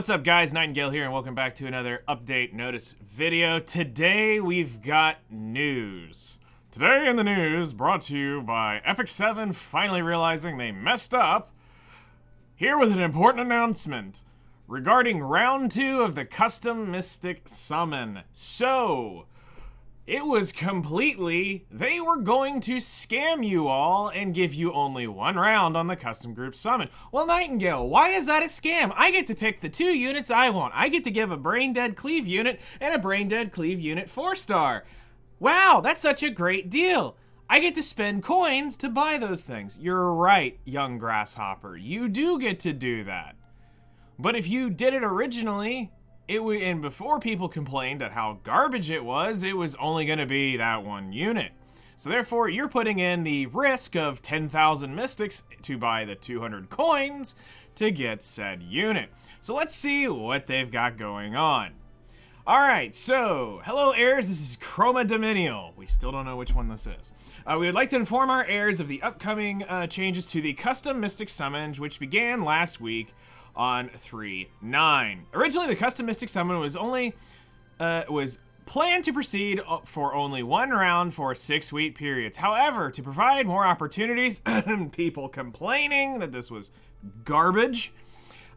What's up guys, Nightingale here and welcome back to another update notice video. Today we've got news. Today in the news, brought to you by Epic 7 finally realizing they messed up. Here with an important announcement regarding round 2 of the custom Mystic Summon. So, it was completely, they were going to scam you all and give you only one round on the custom group summon. Well, Nightingale, why is that a scam? I get to pick the 2 units I want. I get to give a Brain Dead Cleave unit and a Brain Dead Cleave unit 4-star. Wow, that's such a great deal. I get to spend coins to buy those things. You're right, young grasshopper. You do get to do that. But if you did it originally, and before people complained at how garbage it was only going to be that one unit. So therefore, you're putting in the risk of 10,000 mystics to buy the 200 coins to get said unit. So let's see what they've got going on. Alright, so, hello heirs, this is Chroma Dominial. We still don't know which one this is. We would like to inform our heirs of the upcoming changes to the custom Mystic Summon, which began last week on 3/9. Originally, the custom Mystic Summon was planned to proceed for only one round for 6-week periods. However, to provide more opportunities, people complaining that this was garbage,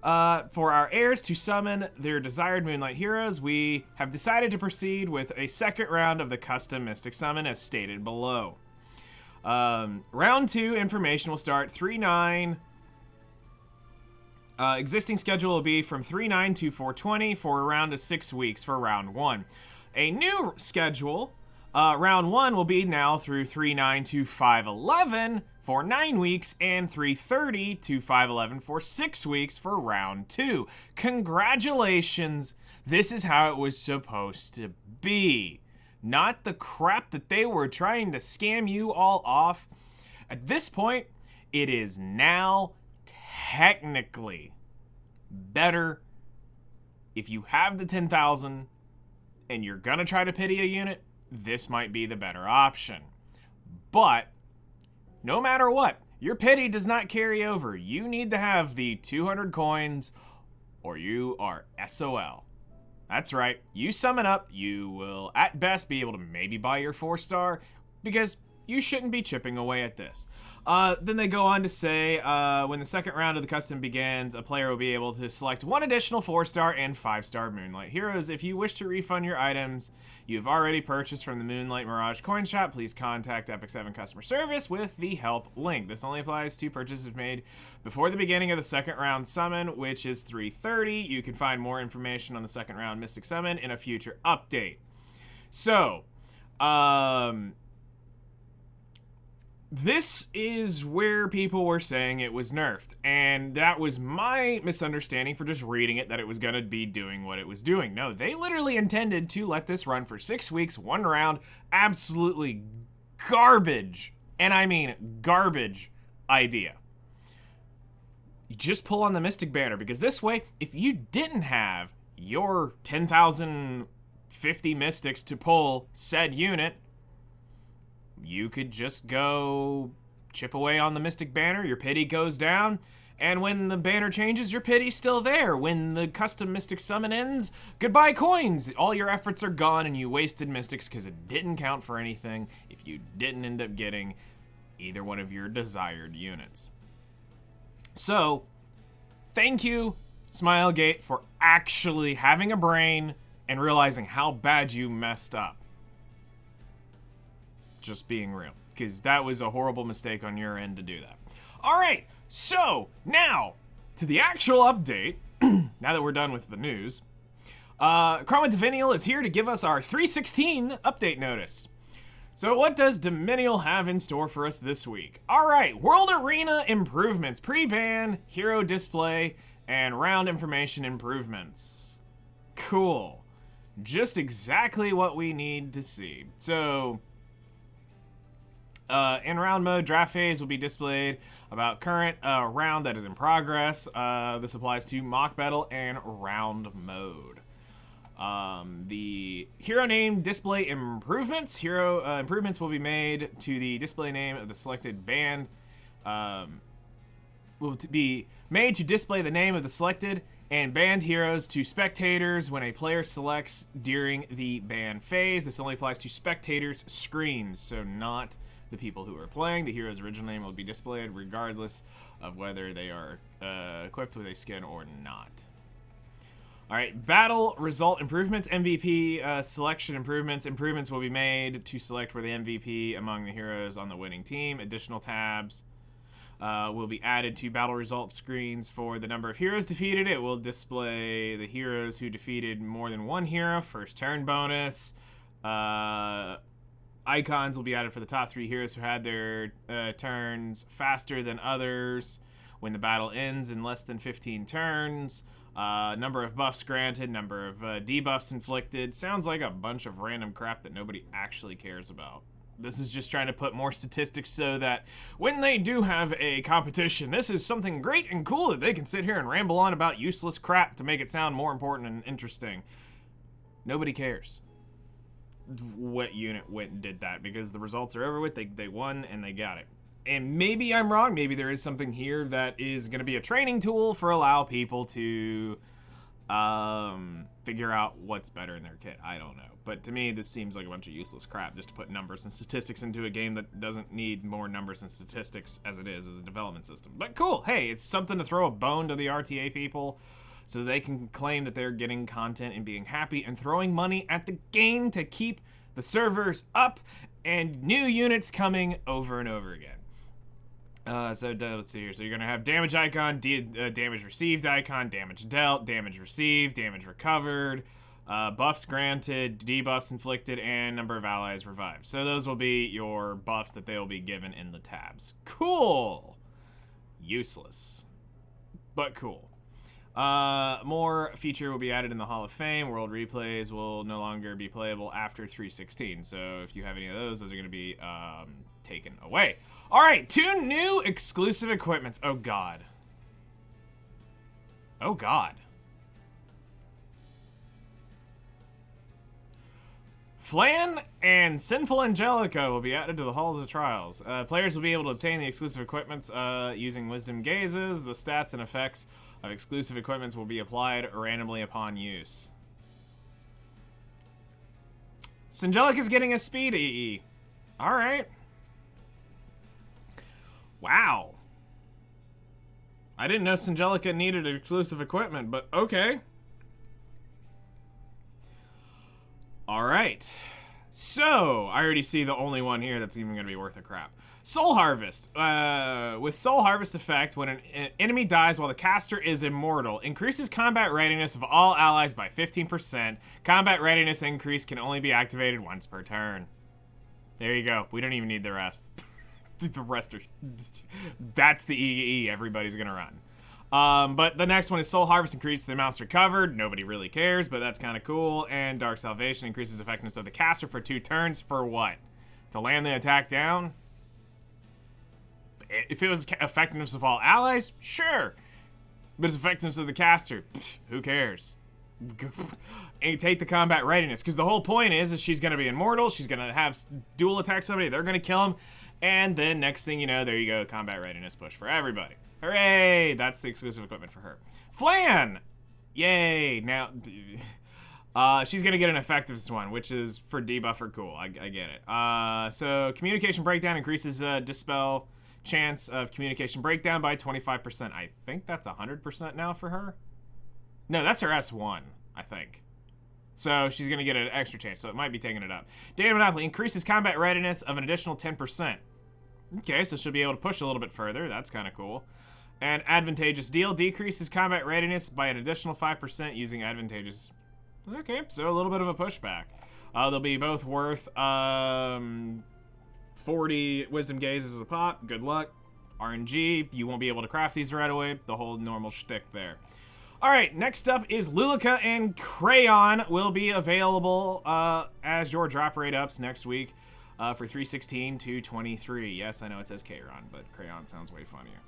for our heirs to summon their desired Moonlight heroes, we have decided to proceed with a second round of the custom Mystic Summon as stated below. Round 2 information will start 3/9. Existing schedule will be from 3/9 to 4/20 for a round of 6 weeks for round 1. A new schedule, round 1 will be now through 3/9 to 5/11 for 9 weeks and 3/30 to 5/11 for 6 weeks for round 2. Congratulations, this is how it was supposed to be. Not the crap that they were trying to scam you all off. At this point, it is now technically better. If you have the 10,000 and you're gonna try to pity a unit, this might be the better option. But no matter what, your pity does not carry over. You need to have the 200 coins or you are SOL. That's right, you summon up, you will at best be able to maybe buy your 4-star because you shouldn't be chipping away at this. Then they go on to say, when the second round of the custom begins, a player will be able to select one additional 4-star and 5-star Moonlight heroes. If you wish to refund your items you've already purchased from the Moonlight Mirage coin shop, please contact Epic 7 customer service with the help link. This only applies to purchases made before the beginning of the second round summon, which is 3/30. You can find more information on the second round Mystic Summon in a future update. So, this is where people were saying it was nerfed, and that was my misunderstanding for just reading it, that it was going to be doing what it was doing. No, they literally intended to let this run for 6 weeks, one round, absolutely garbage, and I mean garbage idea. You just pull on the Mystic Banner, because this way, if you didn't have your 10,050 Mystics to pull said unit, you could just go chip away on the Mystic Banner, your pity goes down, and when the banner changes, your pity's still there. When the custom Mystic Summon ends, goodbye coins! All your efforts are gone and you wasted Mystics because it didn't count for anything if you didn't end up getting either one of your desired units. So, thank you, Smilegate, for actually having a brain and realizing how bad you messed up. Just being real, because that was a horrible mistake on your end to do that. All right, so now to the actual update. Now that we're done with the news, Chroma Dominial is here to give us our 3/16 update notice. So what does Dominial have in store for us this week? All right, World Arena improvements, pre-ban, hero display, and round information improvements. Cool, just exactly what we need to see. So, in round mode, draft phase will be displayed about current round that is in progress. This applies to mock battle and round mode. The hero name display improvements. Hero improvements will be made to the display name of the selected band. Will be made to display the name of the selected And banned heroes to spectators when a player selects during the ban phase. This only applies to spectators' screens, so not the people who are playing. The hero's original name will be displayed regardless of whether they are equipped with a skin or not. Alright, battle result improvements, MVP selection improvements. Improvements will be made to select where the MVP among the heroes on the winning team. Additional tabs will be added to battle results screens for the number of heroes defeated. It will display the heroes who defeated more than one hero. First turn bonus. Icons will be added for the top 3 heroes who had their turns faster than others when the battle ends in less than 15 turns. Number of buffs granted, number of debuffs inflicted. Sounds like a bunch of random crap that nobody actually cares about. This is just trying to put more statistics so that when they do have a competition, this is something great and cool that they can sit here and ramble on about useless crap to make it sound more important and interesting. Nobody cares what unit went and did that because the results are over with. They won and they got it. And maybe I'm wrong. Maybe there is something here that is going to be a training tool for allow people to figure out what's better in their kit. I don't know. But to me, this seems like a bunch of useless crap just to put numbers and statistics into a game that doesn't need more numbers and statistics as it is as a development system. But cool. Hey, it's something to throw a bone to the RTA people so they can claim that they're getting content and being happy and throwing money at the game to keep the servers up and new units coming over and over again. Let's see here. So you're going to have damage icon, damage received icon, damage dealt, damage received, damage recovered, buffs granted, debuffs inflicted, and number of allies revived. So those will be your buffs that they will be given in the tabs. Cool. Useless, but cool. More feature will be added in the Hall of Fame. World replays will no longer be playable after 316. So if you have any of those are going to be taken away. All right, 2 new exclusive equipments. Oh, God. Oh, God. Flan and Sinful Angelica will be added to the Halls of Trials. Players will be able to obtain the exclusive equipments using Wisdom Gazes. The stats and effects of exclusive equipments will be applied randomly upon use. Singelica's getting a speed EE. All right. Wow. I didn't know Singelica needed exclusive equipment, but okay. Alright. So, I already see the only one here that's even going to be worth a crap. Soul Harvest. With Soul Harvest effect, when an enemy dies while the caster is immortal, increases combat readiness of all allies by 15%. Combat readiness increase can only be activated once per turn. There you go. We don't even need the rest. The rest are... That's the EE everybody's gonna run. But the next one is Soul Harvest increases the amounts recovered. Nobody really cares, but that's kind of cool. And Dark Salvation increases effectiveness of the caster for 2 turns. For what? To land the attack down? If it was effectiveness of all allies, sure. But it's effectiveness of the caster. Pfft, who cares? And take the combat readiness. Because the whole point is she's going to be immortal. She's going to have dual attack somebody. They're going to kill him. And then next thing you know, there you go. Combat readiness push for everybody. Hooray! That's the exclusive equipment for her. Flan! Yay! Now, she's going to get an effectiveness one, which is for debuffer. Cool. I get it. So, communication breakdown increases dispel chance of communication breakdown by 25%. I think that's 100% now for her. No, that's her S1, I think. So she's going to get an extra chance, so it might be taking it up. Data Monopoly increases combat readiness of an additional 10%. Okay, so she'll be able to push a little bit further. That's kind of cool. And Advantageous Deal decreases combat readiness by an additional 5% using Advantageous. Okay, so a little bit of a pushback. They'll be both worth 40 Wisdom Gazes a pop. Good luck. RNG, you won't be able to craft these right away. The whole normal shtick there. Alright, next up is Lulika and Crayon will be available as your drop rate ups next week for 316 to 23. Yes, I know it says Crayon, but Crayon sounds way funnier.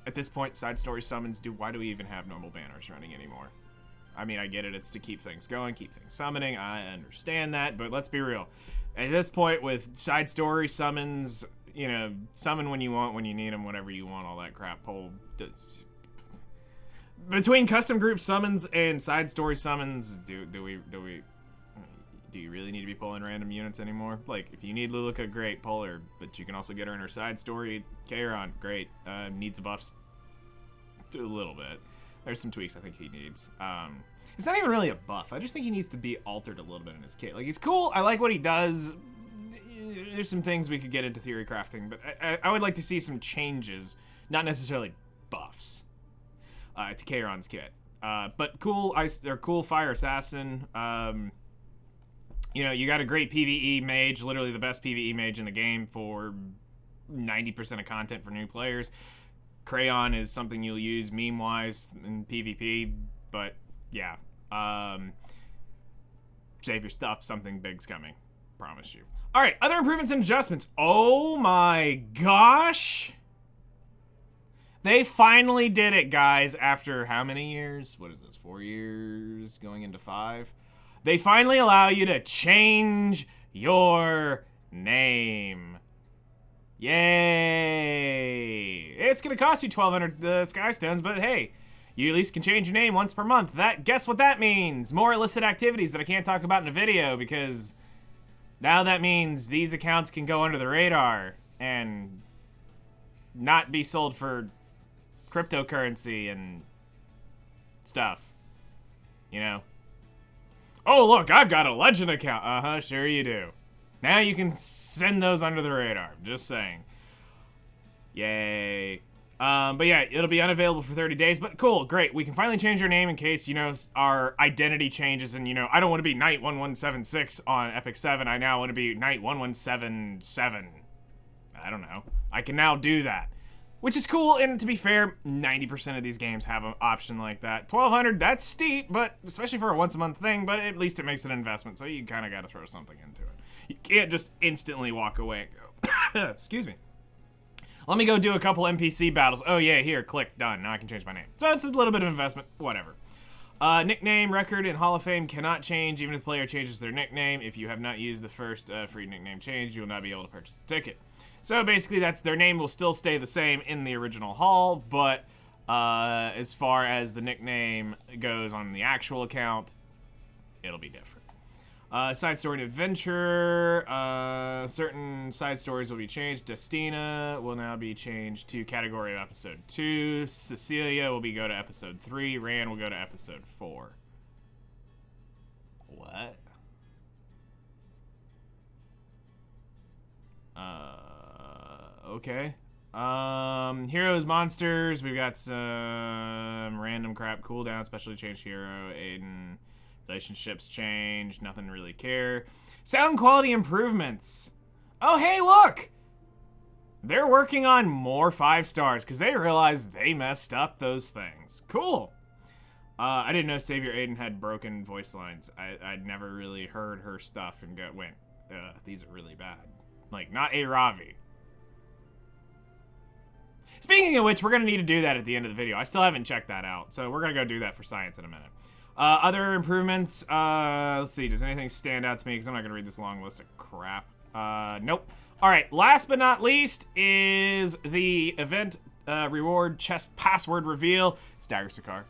At this point, side story summons, why do we even have normal banners running anymore? I mean, I get it, it's to keep things going, keep things summoning, I understand that, but let's be real. At this point, with side story summons, you know, summon when you want, when you need them, whatever you want, all that crap. Between custom group summons and side story summons, do you really need to be pulling random units anymore? Like, if you need Lulika, great, pull her, but you can also get her in her side story. Crayon, great. Needs buffs a little bit. There's some tweaks I think he needs. It's not even really a buff. I just think he needs to be altered a little bit in his kit. Like, he's cool. I like what he does. There's some things we could get into theory crafting, but I would like to see some changes, not necessarily buffs, to Crayon's kit. But cool cool fire assassin. You know, you got a great PvE mage, literally the best PvE mage in the game for 90% of content for new players. Crayon is something you'll use meme-wise in PvP, but yeah. Save your stuff, something big's coming. Promise you. All right, other improvements and adjustments. Oh my gosh. They finally did it, guys, after how many years? What is this, 4 years going into 5? They finally allow you to change your name. Yay! It's gonna cost you 1,200 Sky Stones, but hey, you at least can change your name once per month. Guess what that means? More illicit activities that I can't talk about in a video, because now that means these accounts can go under the radar and not be sold for cryptocurrency and stuff. You know? Oh, look, I've got a legend account. Uh-huh, sure you do. Now you can send those under the radar. Just saying. Yay. But yeah, it'll be unavailable for 30 days, but cool, great. We can finally change our name in case, you know, our identity changes and, you know, I don't want to be Knight1176 on Epic 7. I now want to be Knight1177. I don't know. I can now do that. Which is cool, and to be fair, 90% of these games have an option like that. 1,200, that's steep, but especially for a once-a-month thing, but at least it makes an investment, so you kind of got to throw something into it. You can't just instantly walk away and go, excuse me. Let me go do a couple NPC battles. Oh yeah, here, click, done. Now I can change my name. So it's a little bit of investment, whatever. Nickname record in Hall of Fame cannot change even if the player changes their nickname. If you have not used the first free nickname change, you will not be able to purchase the ticket. So basically, their name will still stay the same in the original Hall, but as far as the nickname goes on the actual account, it'll be different. Side story and adventure. Certain side stories will be changed. Destina will now be changed to category of episode 2. Cecilia will go to episode 3. Rand will go to episode 4. What? Okay. Heroes, monsters. We've got some random crap cooldown, specially changed hero, Aiden. Relationships change, nothing to really care. Sound quality improvements. Oh, hey, look! They're working on more 5 stars because they realized they messed up those things. Cool. I didn't know Savior Aiden had broken voice lines. I'd never really heard her stuff and went, these are really bad. Like, not a Ravi. Speaking of which, we're going to need to do that at the end of the video. I still haven't checked that out, so we're going to go do that for science in a minute. Other improvements, let's see, does anything stand out to me? Because I'm not going to read this long list of crap. Nope. All right, last but not least is the event reward chest password reveal. It's Dagger Sakar.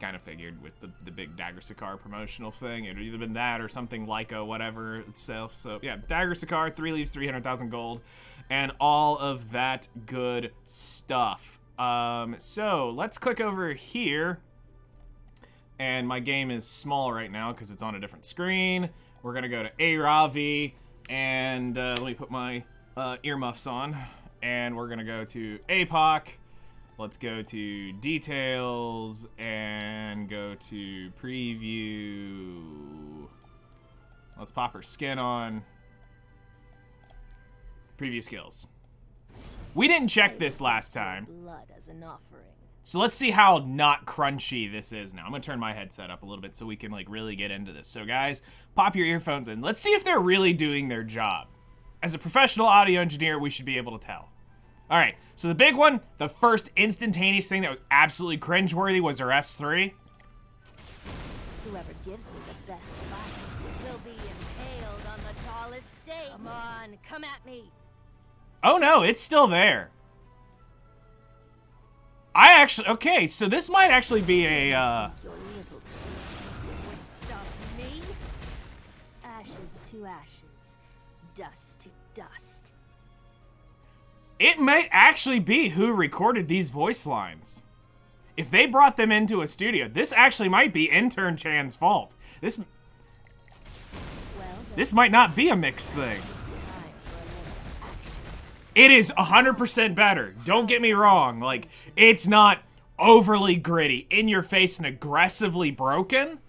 Kind of figured with the big Dagger Sakar promotional thing. It would either been that or something like a whatever itself. So yeah, Dagger Sakar, 3 leaves, 300,000 gold, and all of that good stuff. So let's click over here. And my game is small right now because it's on a different screen. We're going to go to Aravi, and let me put my earmuffs on. And we're going to go to APOC. Let's go to details and go to preview. Let's pop her skin on. Preview skills. We didn't check this last time. Blood as an offering. So let's see how not crunchy this is now. I'm gonna turn my headset up a little bit so we can like really get into this. So guys, pop your earphones in. Let's see if they're really doing their job. As a professional audio engineer, we should be able to tell. All right, so the big one, the first instantaneous thing that was absolutely cringeworthy was her S3. Whoever gives me the best fight will be impaled on the tallest stake. Come on, come at me. Oh no, it's still there. I actually, okay, so this might actually be a, Your little trick would stop me? Ashes to ashes, dust to dust. it might actually be who recorded these voice lines. If they brought them into a studio, this actually might be Intern Chan's fault. This Well, this might not be a mixed thing. it's time for a little action. It is 100% better. Don't get me wrong. Like, it's not overly gritty, in your face, and aggressively broken,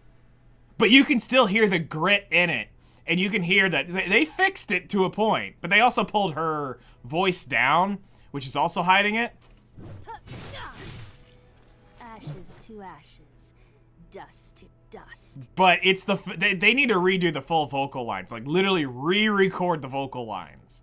but you can still hear the grit in it. And you can hear that they fixed it to a point, but they also pulled her voice down, which is also hiding it. Ashes to ashes, dust to dust. But it's they need to redo the full vocal lines, like literally re-record the vocal lines.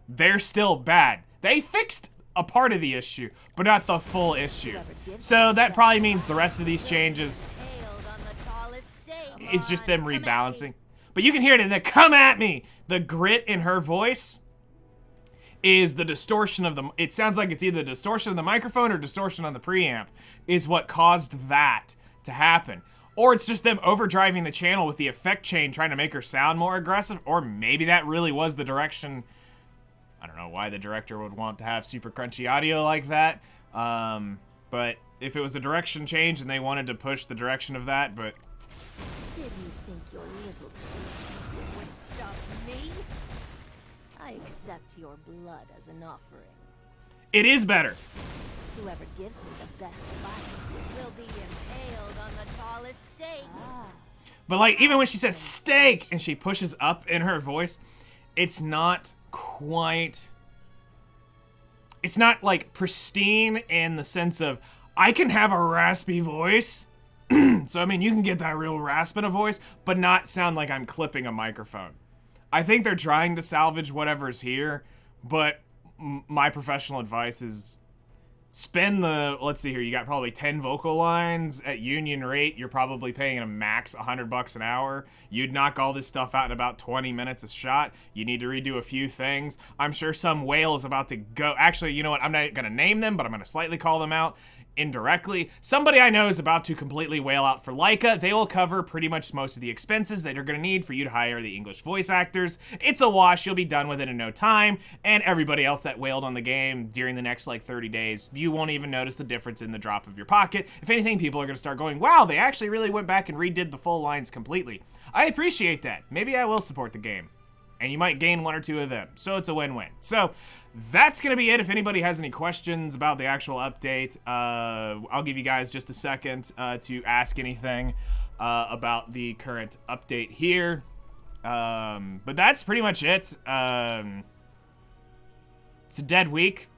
They're still bad. They fixed a part of the issue, but not the full issue. So that probably means the rest of these changes Hailed on the tallest stake. is just them rebalancing. But you can hear it in the "come at me." The grit in her voice is the distortion of the, it sounds like it's either distortion of the microphone or distortion on the preamp is what caused that to happen. Or it's just them overdriving the channel with the effect chain trying to make her sound more aggressive, or maybe that really was the direction. I don't know why the director would want to have super crunchy audio like that, but if it was a direction change and they wanted to push the direction of that, but... Did you think your little trick would stop me? I accept your blood as an offering. It is better. Whoever gives me the best fight will be impaled on the tallest stake. But like, even when she says steak and she pushes up in her voice, it's not quite, it's not like pristine in the sense of, I can have a raspy voice. So, I mean, you can get that real rasp in a voice, but not sound like I'm clipping a microphone. I think they're trying to salvage whatever's here, but my professional advice is spend the, let's see here, you got probably 10 vocal lines at union rate. You're probably paying a max $100 an hour. You'd knock all this stuff out in about 20 minutes a shot. You need to redo a few things. I'm sure some whale is about to go. Actually, you know what? I'm not going to name them, but I'm going to slightly call them out indirectly. Somebody I know is about to completely whale out for Lulika. They will cover pretty much most of the expenses that you're going to need for you to hire the English voice actors. It's a wash. You'll be done with it in no time. And everybody else that whaled on the game during the next like 30 days, you won't even notice the difference in the drop of your pocket. If anything, people are going to start going, wow, they actually really went back and redid the full lines completely. I appreciate that. Maybe I will support the game. And you might gain one or two of them. So it's a win-win. So that's going to be it. If anybody has any questions about the actual update, I'll give you guys just a second to ask anything about the current update here. But that's pretty much it. It's a dead week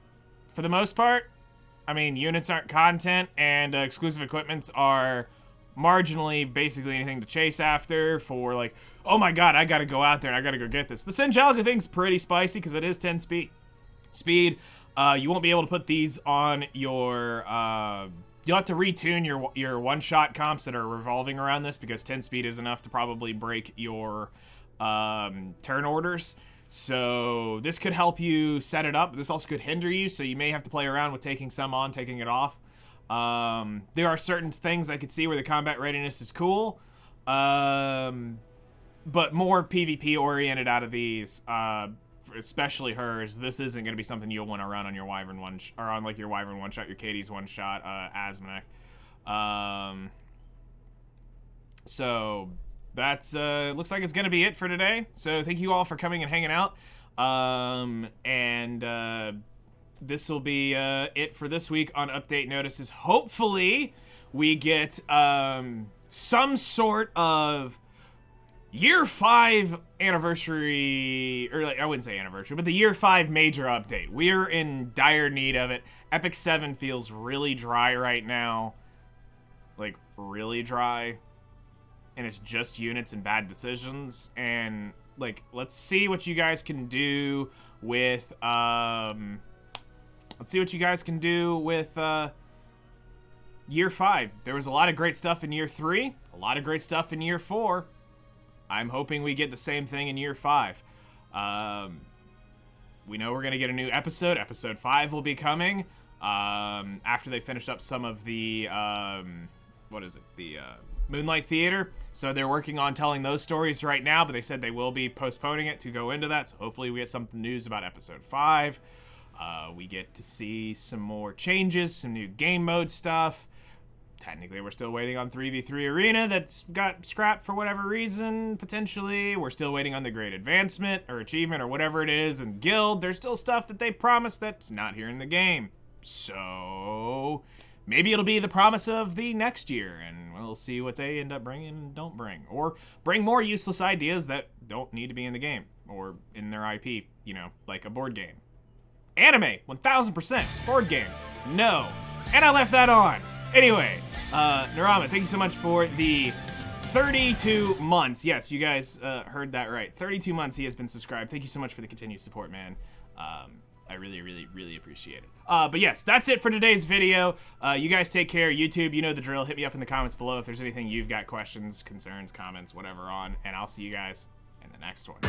for the most part. I mean, units aren't content, and exclusive equipments are marginally basically anything to chase after for like, oh my god, I gotta go out there and I gotta go get this. The Singelica thing's pretty spicy because it is 10 speed. You won't be able to put these on your, you'll have to retune your one-shot comps that are revolving around this because 10 speed is enough to probably break your turn orders. So this could help you set it up. This also could hinder you, so you may have to play around with taking some on, taking it off. There are certain things I could see where the combat readiness is cool, but more PvP oriented out of these, especially hers. This isn't going to be something you'll want to run on your Wyvern one or on like your Wyvern one shot, your Katie's one shot, Asmodee. So that's looks like it's going to be it for today. So thank you all for coming and hanging out, this will be it for this week on Update Notices. Hopefully, we get some sort of Year 5 anniversary, or like, I wouldn't say anniversary, but the Year 5 major update. We're in dire need of it. Epic 7 feels really dry right now. Like, really dry. And it's just units and bad decisions. And, like, let's see what you guys can do with, let's see what you guys can do with Year 5. There was a lot of great stuff in Year 3, a lot of great stuff in Year 4. I'm hoping we get the same thing in Year 5. we know we're going to get a new episode. Episode 5 will be coming after they finish up some of the, the Moonlight Theater. So they're working on telling those stories right now, but they said they will be postponing it to go into that. So hopefully we get some news about episode 5. We get to see some more changes, some new game mode stuff. Technically, we're still waiting on 3v3 Arena that's got scrapped for whatever reason, potentially. We're still waiting on the Great Advancement or Achievement or whatever it is. And Guild, there's still stuff that they promised that's not here in the game. So maybe it'll be the promise of the next year, and we'll see what they end up bringing and don't bring. Or bring more useless ideas that don't need to be in the game or in their IP, you know, like a board game. Anime, 1000%. Board game, no. And I left that on. Anyway, Narama, thank you so much for the 32 months. Yes, you guys heard that right. 32 months he has been subscribed. Thank you so much for the continued support, man. I really, really, really appreciate it. But yes, that's it for today's video. You guys take care. YouTube, you know the drill. Hit me up in the comments below if there's anything you've got questions, concerns, comments, whatever on. And I'll see you guys in the next one.